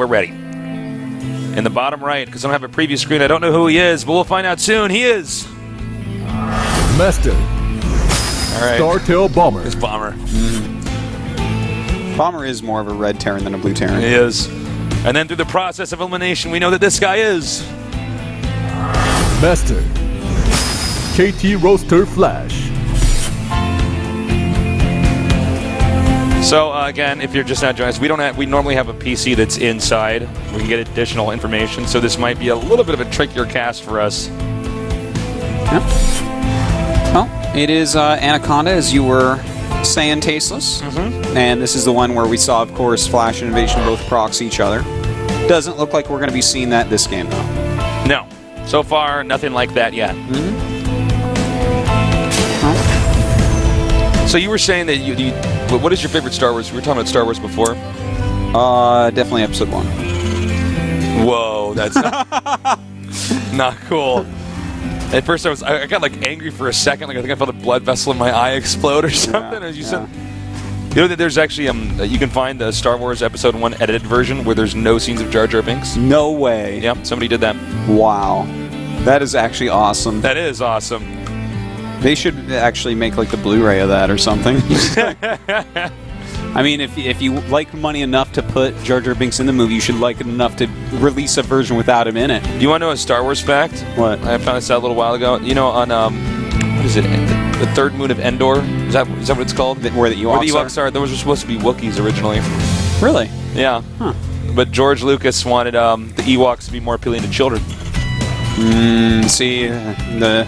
we're ready. In the bottom right, because I don't have a preview screen, I don't know who he is, but we'll find out soon. He is Master. All right. StarTail Bomber. It's Bomber. Bomber is more of a red Terran than a blue Terran. He is. And then through the process of elimination, we know that this guy is Master. KT Roaster Flash. So again, if you're just not joining us, we normally have a PC that's inside. We can get additional information, so this might be a little bit of a trickier cast for us. Yep. Well, it is Anaconda, as you were saying, Tasteless. And this is the one where we saw, of course, Flash and Invasion both prox each other. Doesn't look like we're going to be seeing that this game, though. No. So far, nothing like that yet. So you were saying that what is your favorite Star Wars? We were talking about Star Wars before. Definitely Episode 1. Whoa, that's not cool. At first, I got like angry for a second. Like I think I felt a blood vessel in my eye explode or something. As you said, you know that there's actually you can find the Star Wars Episode 1 edited version where there's no scenes of Jar Jar Binks. No way. Yep, somebody did that. Wow, that is actually awesome. That is awesome. They should actually make like the Blu-ray of that or something. I mean, if you like money enough to put Jar Jar Binks in the movie, you should like it enough to release a version without him in it. Do you want to know a Star Wars fact? What? I found this out a little while ago. You know, on what is it? The third moon of Endor. Is that what it's called? Where the Ewoks are. Those were supposed to be Wookiees originally. Really? Yeah. Huh. But George Lucas wanted the Ewoks to be more appealing to children. See, the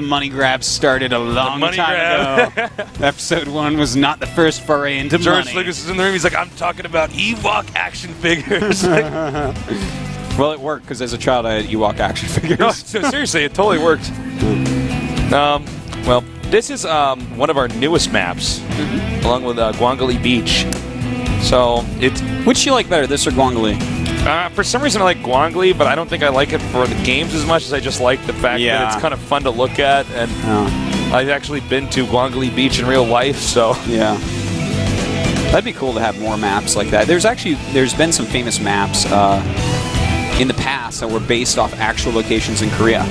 money grab started a long time ago. Episode 1 was not the first foray into George money. Lucas is in the room. He's like, I'm talking about Ewok action figures. Well, it worked because as a child I had Ewok action figures. No, so seriously, it totally worked. Well, this is one of our newest maps, along with Guangali Beach. So it's Which you like better, this or Guangali? for some reason I like Guangali, but I don't think I like it for the games as much as I just like the fact that it's kind of fun to look at, and I've actually been to Guangali Beach in real life, so yeah. That'd be cool to have more maps like that. There's been some famous maps in the past that were based off actual locations in Korea.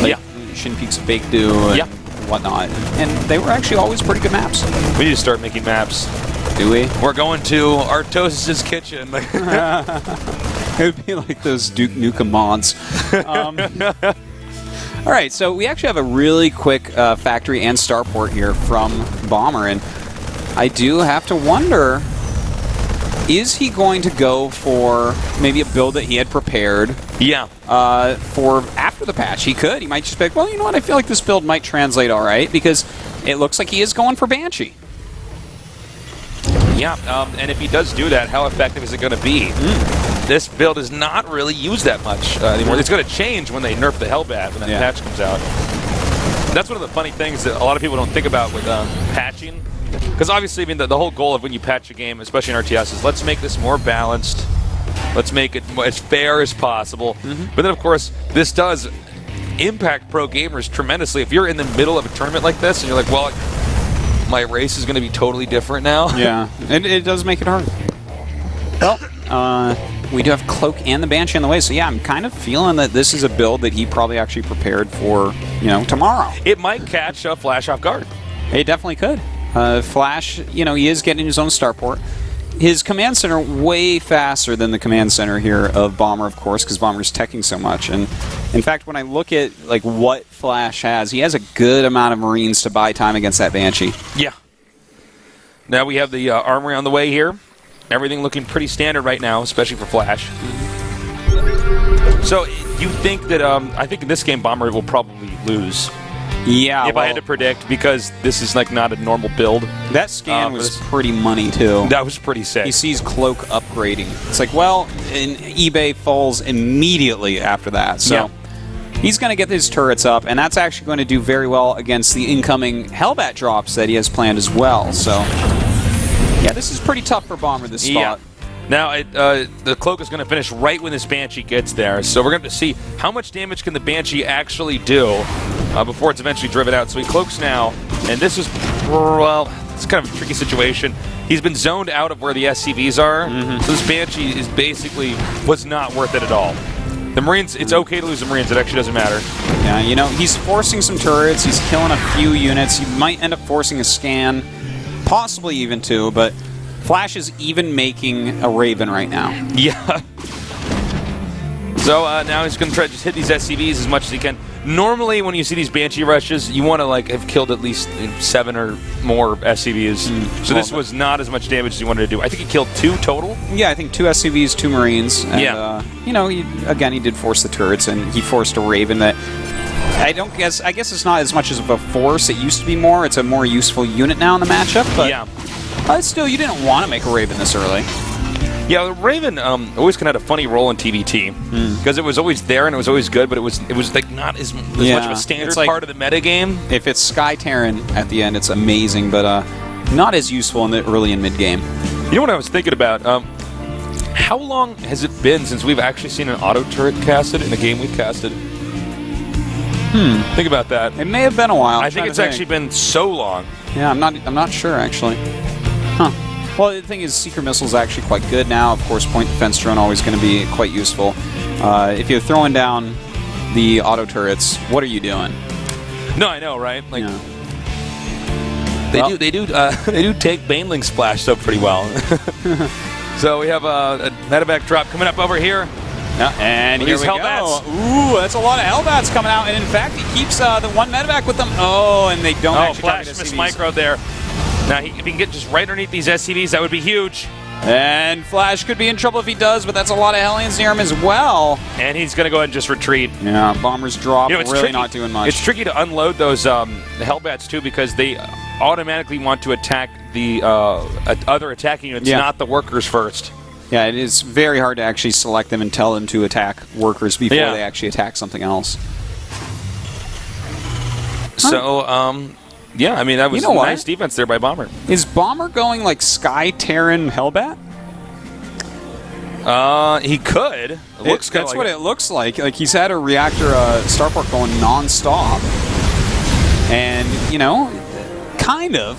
Like Shin Peaks of Baekdu and whatnot. And they were actually always pretty good maps. We need to start making maps. Do we? We're going to Artos's kitchen. It would be like those Duke Nukem mods. All right, so we actually have a really quick factory and starport here from Bomber, and I do have to wonder, is he going to go for maybe a build that he had prepared? Yeah. For after the patch? He could. He might just be like, well, you know what, I feel like this build might translate all right, because it looks like he is going for Banshee. Yeah, and if he does do that, how effective is it going to be? This build is not really used that much anymore. It's going to change when they nerf the Hellbat when that patch comes out. That's one of the funny things that a lot of people don't think about with patching. Because obviously, I mean, the whole goal of when you patch a game, especially in RTS, is let's make this more balanced. Let's make it as fair as possible. But then, of course, this does impact pro gamers tremendously. If you're in the middle of a tournament like this and you're like, well, my race is going to be totally different now. Yeah, it does make it hard. Well, we do have Cloak and the Banshee on the way, so yeah, I'm kind of feeling that this is a build that he probably actually prepared for, tomorrow. It might catch Flash off guard. It definitely could. Flash, he is getting his own starport. His command center way faster than the command center here of Bomber, of course, because Bomber's teching so much. And in fact, when I look at what Flash has, he has a good amount of Marines to buy time against that Banshee. Yeah. Now we have the armory on the way here. Everything looking pretty standard right now, especially for Flash. So you think that I think in this game Bomber will probably lose. Yeah, if I had to predict, because this is not a normal build. That scan was pretty money too. That was pretty sick. He sees Cloak upgrading. It's like, well, and eBay falls immediately after that. So he's going to get his turrets up, and that's actually going to do very well against the incoming Hellbat drops that he has planned as well. So yeah, this is pretty tough for Bomber, this spot. Now, the Cloak is going to finish right when this Banshee gets there, so we're going to see how much damage can the Banshee actually do before it's eventually driven out. So he Cloaks now, and this is, well, it's kind of a tricky situation. he's been zoned out of where the SCVs are. So this Banshee is basically was not worth it at all. The Marines, it's okay to lose the Marines. It actually doesn't matter. Yeah, you know, he's forcing some turrets. He's killing a few units. He might end up forcing a scan, possibly even 2, but Flash is even making a Raven right now. Yeah. So now he's going to try to just hit these SCVs as much as he can. Normally, when you see these Banshee rushes, you want to like have killed at least 7 or more SCVs. So this was not as much damage as you wanted to do. I think he killed 2 total. Yeah, I think 2 SCVs, 2 Marines. And, yeah. You know, again, he did force the turrets, and he forced a Raven that I guess it's not as much as of a force. It used to be more. It's a more useful unit now in the matchup. But yeah. Still, you didn't want to make a Raven this early. Yeah, the Raven always kind of had a funny role in TVT because it was always there and it was always good, but it was like not as much of a standard part of the meta game. If it's Sky Terran at the end, it's amazing, but not as useful in the early and mid game. You know what I was thinking about? How long has it been since we've actually seen an auto turret casted in a game we've casted? Think about that. It may have been a while. I think it's actually been so long. Yeah, I'm not sure actually. Huh. Well, the thing is, Seeker Missile is actually quite good now. Of course, Point Defense Drone always going to be quite useful. If you're throwing down the auto turrets, what are you doing? No, I know, right? Like, they do take Baneling Splash so pretty well. So we have a medevac drop coming up over here. Yeah, and here we go. Ooh, that's a lot of Hellbats coming out, and in fact, he keeps the 1 medevac with them. Oh, and they don't actually Flash missed micro there. Now, if he can get just right underneath these SCVs, that would be huge. And Flash could be in trouble if he does, but that's a lot of Hellions near him as well. And he's going to go ahead and just retreat. Yeah, Bombers drop, really not doing much. It's tricky to unload those the Hellbats, too, because they automatically want to attack the other attacking units, not the workers first. Yeah, it is very hard to actually select them and tell them to attack workers before they actually attack something else. So, yeah, I mean, that was nice defense there by Bomber. Is Bomber going like Sky Terran Hellbat? He could. That's what it looks like. Like, he's had a reactor starport going non-stop. And, you know, kind of.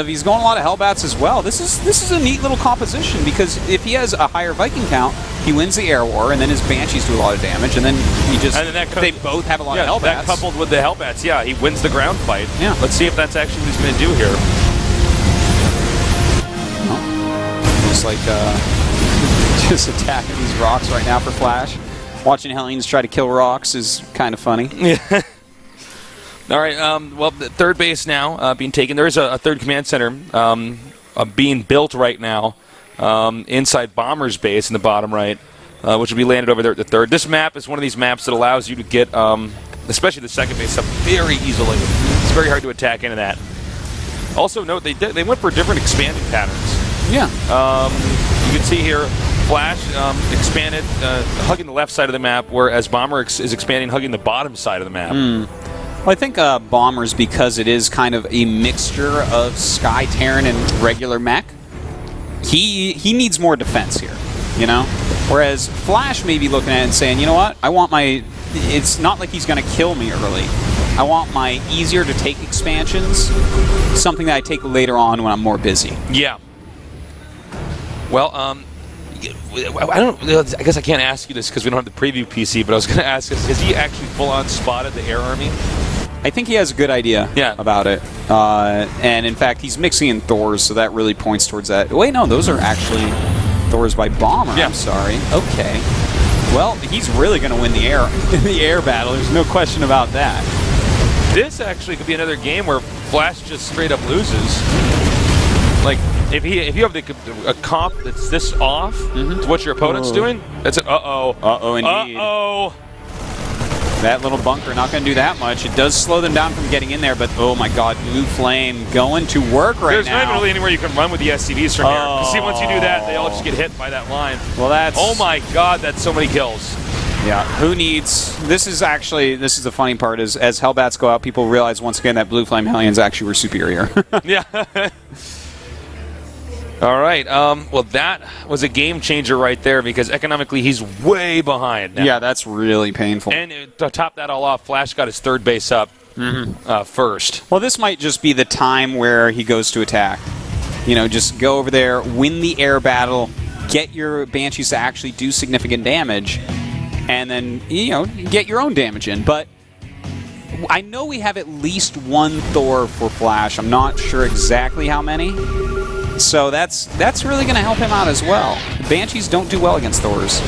He's going a lot of Hellbats as well. This is a neat little composition because if he has a higher Viking count, he wins the air war, and then his Banshees do a lot of damage, and then he just they both have a lot of Hellbats. That coupled with the Hellbats, he wins the ground fight. Yeah. Let's see if that's actually what he's going to do here. Looks like just attacking these rocks right now for Flash. Watching Hellions try to kill rocks is kind of funny. Yeah. All right, well, the third base now being taken. There is a third command center being built right now inside Bomber's base in the bottom right, which will be landed over there at the third. This map is one of these maps that allows you to get, especially the second base, up very easily. It's very hard to attack into that. Also note, they went for different expanding patterns. Yeah. You can see here, Flash expanded, hugging the left side of the map, whereas Bomber is expanding, hugging the bottom side of the map. Well, I think Bombers, because it is kind of a mixture of Sky Terran and regular mech, he needs more defense here, you know? Whereas Flash may be looking at it and saying, you know what, I want my... It's not like he's going to kill me early. I want my easier-to-take expansions, something that I take later on when I'm more busy. Yeah. Well, I guess I can't ask you this because we don't have the preview PC, but I was going to ask this. Has he actually full-on spotted the air army? I think he has a good idea about it. And in fact, he's mixing in Thors, so that really points towards that. Wait, no, those are actually Thors by Bomber. Yeah. I'm sorry. Okay. Well, he's really going to win the air battle. There's no question about that. This actually could be another game where Flash just straight up loses. Like, if you have a comp that's this off to what your opponent's doing, that's it. Uh-oh, indeed. Uh-oh. That little bunker not going to do that much. It does slow them down from getting in there, but oh my god, Blue Flame going to work right now. There's not really anywhere you can run with the SCVs from here. See, once you do that, they all just get hit by that line. Well, that's... Oh my god, that's so many kills. Yeah, who needs... This is the funny part, is as Hellbats go out, people realize once again that Blue Flame Hellions actually were superior. Yeah. All right. Well, that was a game changer right there because economically he's way behind now. Yeah, that's really painful. And to top that all off, Flash got his third base up first. Well, this might just be the time where he goes to attack. You know, just go over there, win the air battle, get your Banshees to actually do significant damage, and then, you know, get your own damage in. But I know we have at least one Thor for Flash. I'm not sure exactly how many. So that's really going to help him out as well. Banshees don't do well against Thors.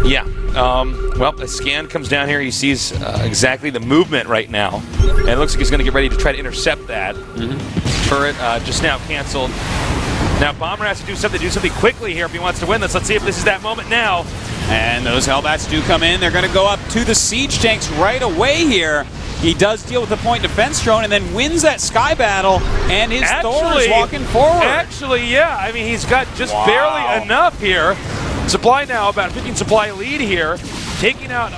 Yeah. Well, the scan comes down here. He sees exactly the movement right now. And it looks like he's going to get ready to try to intercept that. Turret just now canceled. Now Bomber has to do something quickly here if he wants to win this. Let's see if this is that moment now. And those Hellbats do come in. They're going to go up to the siege tanks right away here. He does deal with the point defense drone and then wins that sky battle. And his Thor is walking forward. Actually, yeah. I mean, he's got just barely enough here. Supply now, about 15 supply lead here. Taking out...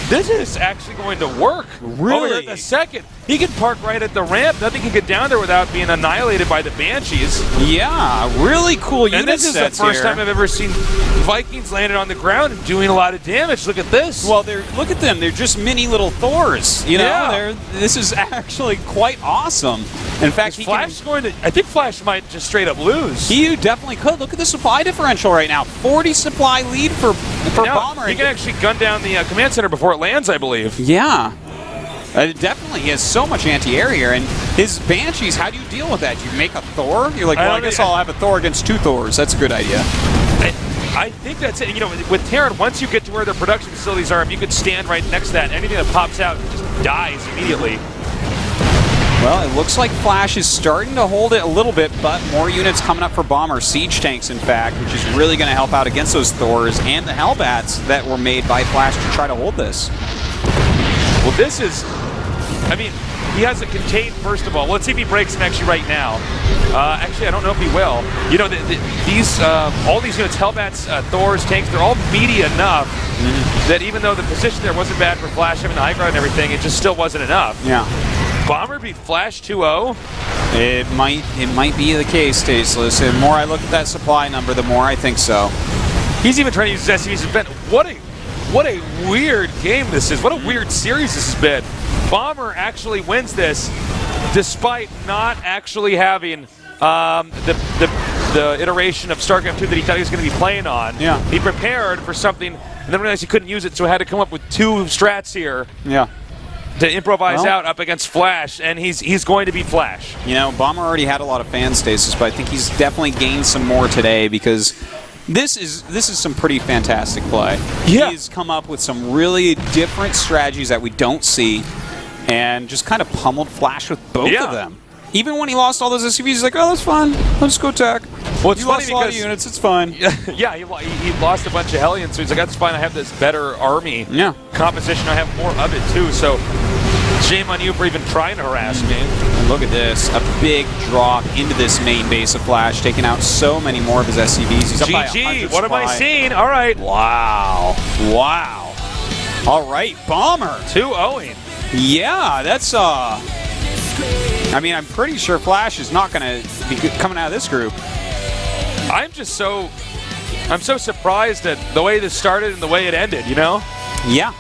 This is actually going to work. Really? Over here in a second. He can park right at the ramp. Nothing can get down there without being annihilated by the Banshees. Yeah, really cool unit And this is the first time I've ever seen Vikings landed on the ground and doing a lot of damage. Look at this. Well, look at them. They're just mini little Thors. You know, Yeah. this is actually quite awesome. In fact, I think Flash might just straight up lose. He definitely could. Look at the supply differential right now. 40 supply lead for Bomber. He can actually gun down the command center before it lands, I believe. Yeah. Definitely. He has so much anti-air here. And his Banshees, how do you deal with that? Do you make a Thor? You're like, well, I guess I'll have a Thor against 2 Thors. That's a good idea. I think that's it. You know, with Terran, once you get to where their production facilities are, if you could stand right next to that, anything that pops out just dies immediately. Well, it looks like Flash is starting to hold it a little bit, but more units coming up for Bomber. Siege tanks, in fact, which is really going to help out against those Thors and the Hellbats that were made by Flash to try to hold this. Well, this is... I mean, he has it contained, first of all. Let's see if he breaks him actually right now. Actually, I don't know if he will. You know, all these units, Hellbats, Thors, tanks, they're all meaty enough that even though the position there wasn't bad for Flash having the high ground and everything, it just still wasn't enough. Yeah. Bomber beat Flash 2-0. It might be the case, Tasteless. The more I look at that supply number, the more I think so. He's even trying to use his SCVs to vent. What a weird game this is. What a weird series this has been. Bomber actually wins this despite not actually having the iteration of Starcraft 2 that he thought he was going to be playing on. Yeah. He prepared for something and then realized he couldn't use it, so he had to come up with 2 strats here. Yeah. To improvise out up against Flash, and he's going to beat Flash. You know, Bomber already had a lot of fan stasis, but I think he's definitely gained some more today because this is some pretty fantastic play. Yeah. He's come up with some really different strategies that we don't see, and just kind of pummeled Flash with both of them. Even when he lost all those SCVs, he's like, oh, that's fine. I'll just go attack. Well, it's you funny lost a lot of because units, it's fine. Yeah, he lost a bunch of Hellions, so he's like, that's fine. I have this better army composition. I have more of it too. So shame on you for even trying to harass me. And look at this, a big drop into this main base of Flash, taking out so many more of his SCVs. He's up by 100 what am I seeing? All right. Wow. Wow. All right, Bomber. 2-0. Yeah, that's I mean, I'm pretty sure Flash is not going to be coming out of this group. I'm so surprised at the way this started and the way it ended, you know? Yeah.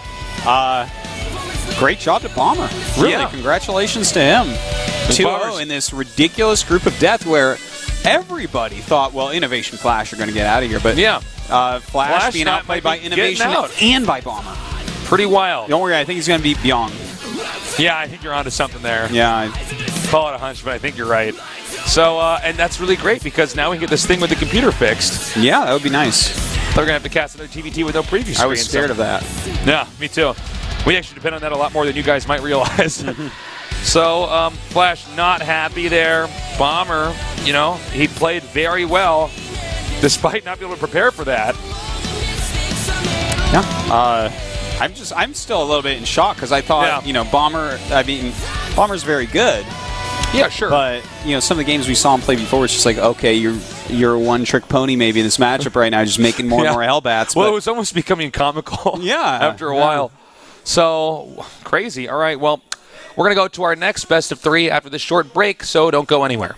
Great job to Bomber. Really, congratulations to him. 2-0 in this ridiculous group of death where everybody thought, well, Innovation Flash are going to get out of here. But Flash being outplayed by Innovation and by Bomber. Pretty wild. Don't worry, I think he's going to beat Byung. Yeah, I think you're onto something there. Yeah. Call it a hunch, but I think you're right. So, and that's really great because now we can get this thing with the computer fixed. Yeah, that would be nice. They're going to have to cast another TVT with no preview screen. I was scared of that. Yeah, me too. We actually depend on that a lot more than you guys might realize. So, Flash not happy there. Bomber, you know, he played very well despite not being able to prepare for that. Yeah. I'm still a little bit in shock because I thought, you know, Bomber's very good. Yeah, sure. But, you know, some of the games we saw him play before, it's just like, okay, you're a one-trick pony maybe in this matchup right now, just making more and more Hellbats. Well, it was almost becoming comical after a while. So, crazy. All right, well, we're going to go to our next best of 3 after this short break, so don't go anywhere.